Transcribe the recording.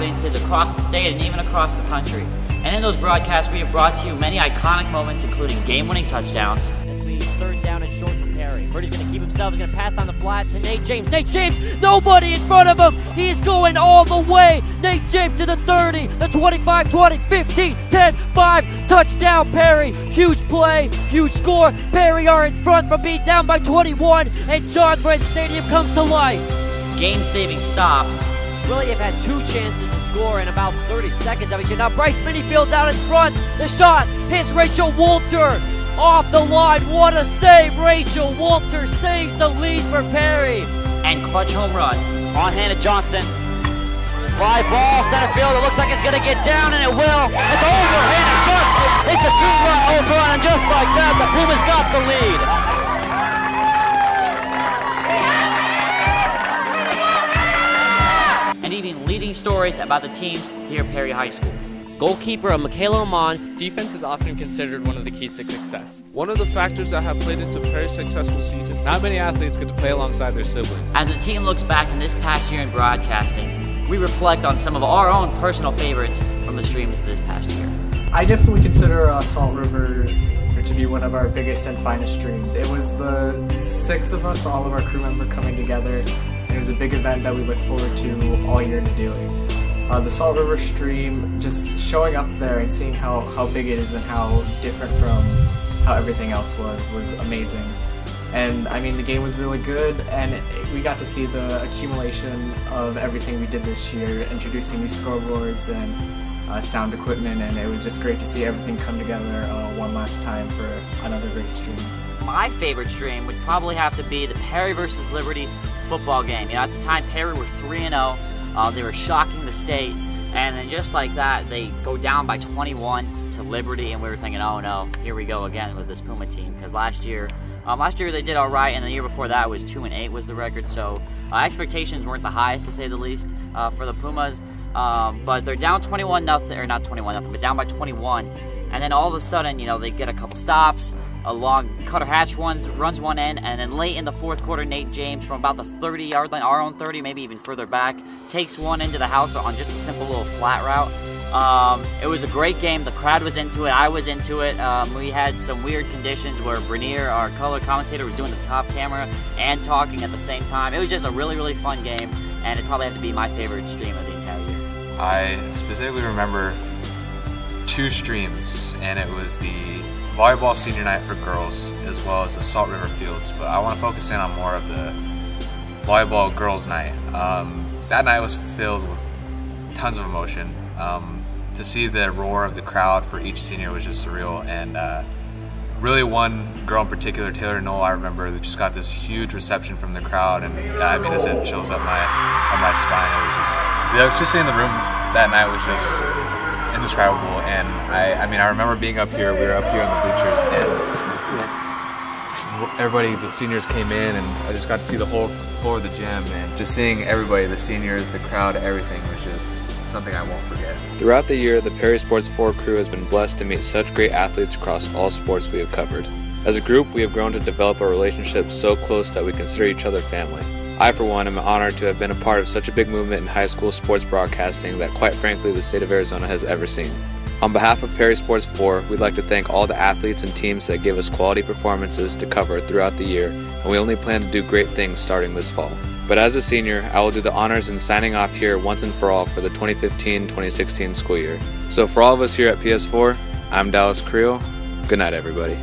audiences across the state and even across the country. And in those broadcasts, we have brought to you many iconic moments, including game-winning touchdowns. This will be 3rd down and short for Perry. Purdy's going to keep himself. He's going to pass on the flat to Nate James. Nate James, nobody in front of him. He's going all the way. Nate James to the 30, the 25, 20, 15, 10, 5. Touchdown, Perry. Huge play, huge score. Perry are in front from being down by 21, and John Brent Stadium comes to life. Game-saving stops. Really have had 2 chances to score in about 30 seconds of each. Now Bryce Minifield's out in front. The shot hits Rachel Walter off the line. What a save! Rachel Walter saves the lead for Perry. And clutch home runs. On hand to Johnson. Fly ball, center field. It looks like it's going to get down, and it will. It's over. Hannah Johnson. It's a 2-run home run, and just like that, the Pumas got the lead. Leading stories about the teams here at Perry High School. Goalkeeper Michaela Amon. Defense is often considered one of the keys to success. One of the factors that have played into Perry's successful season. Not many athletes get to play alongside their siblings. As the team looks back in this past year in broadcasting, we reflect on some of our own personal favorites from the streams this past year. I definitely consider Salt River to be one of our biggest and finest streams. It was the 6 of us, all of our crew members coming together. It was a big event that we look forward to all year to doing. The Salt River stream, just showing up there and seeing how big it is and how different from how everything else was amazing. And I mean, the game was really good, and we got to see the accumulation of everything we did this year, introducing new scoreboards and sound equipment, and it was just great to see everything come together one last time for another great stream. My favorite stream would probably have to be the Perry versus Liberty football game. You know, at the time Perry were 3-0. They were shocking the state, and then just like that, they go down by 21 to Liberty, and we were thinking, oh no, here we go again with this Puma team. Because last year they did all right, and the year before that was 2-8 was the record. So expectations weren't the highest, to say the least, for the Pumas. But they're down 21-0, or not 21-0, but down by 21. And then all of a sudden, you know, they get a couple stops. Cutter Hatch runs one in, and then late in the 4th quarter, Nate James from about the 30-yard line, our own 30, maybe even further back, takes one into the house on just a simple little flat route. It was a great game. The crowd was into it. I was into it. We had some weird conditions where Bernier, our color commentator, was doing the top camera and talking at the same time. It was just a really, really fun game, and it probably had to be my favorite stream of the entire year. I specifically remember 2 streams, and it was the volleyball senior night for girls as well as the Salt River Fields, but I want to focus in on more of the volleyball girls night. That night was filled with tons of emotion. To see the roar of the crowd for each senior was just surreal, and really one girl in particular, Taylor Knoll, I remember, that just got this huge reception from the crowd, and I mean, it sent chills up my spine. It was just in the room that night was just indescribable. And I mean, I remember being up here. We were up here on the bleachers, and everybody, the seniors came in, and I just got to see the whole floor of the gym, and just seeing everybody, the seniors, the crowd, everything was just something I won't forget. Throughout the year, the Perry Sports 4 crew has been blessed to meet such great athletes across all sports we have covered. As a group, we have grown to develop a relationship so close that we consider each other family. I, for one, am honored to have been a part of such a big movement in high school sports broadcasting that, quite frankly, the state of Arizona has ever seen. On behalf of Perry Sports 4, we'd like to thank all the athletes and teams that give us quality performances to cover throughout the year, and we only plan to do great things starting this fall. But as a senior, I will do the honors in signing off here once and for all for the 2015-2016 school year. So for all of us here at PS4, I'm Dallas Creel. Good night, everybody.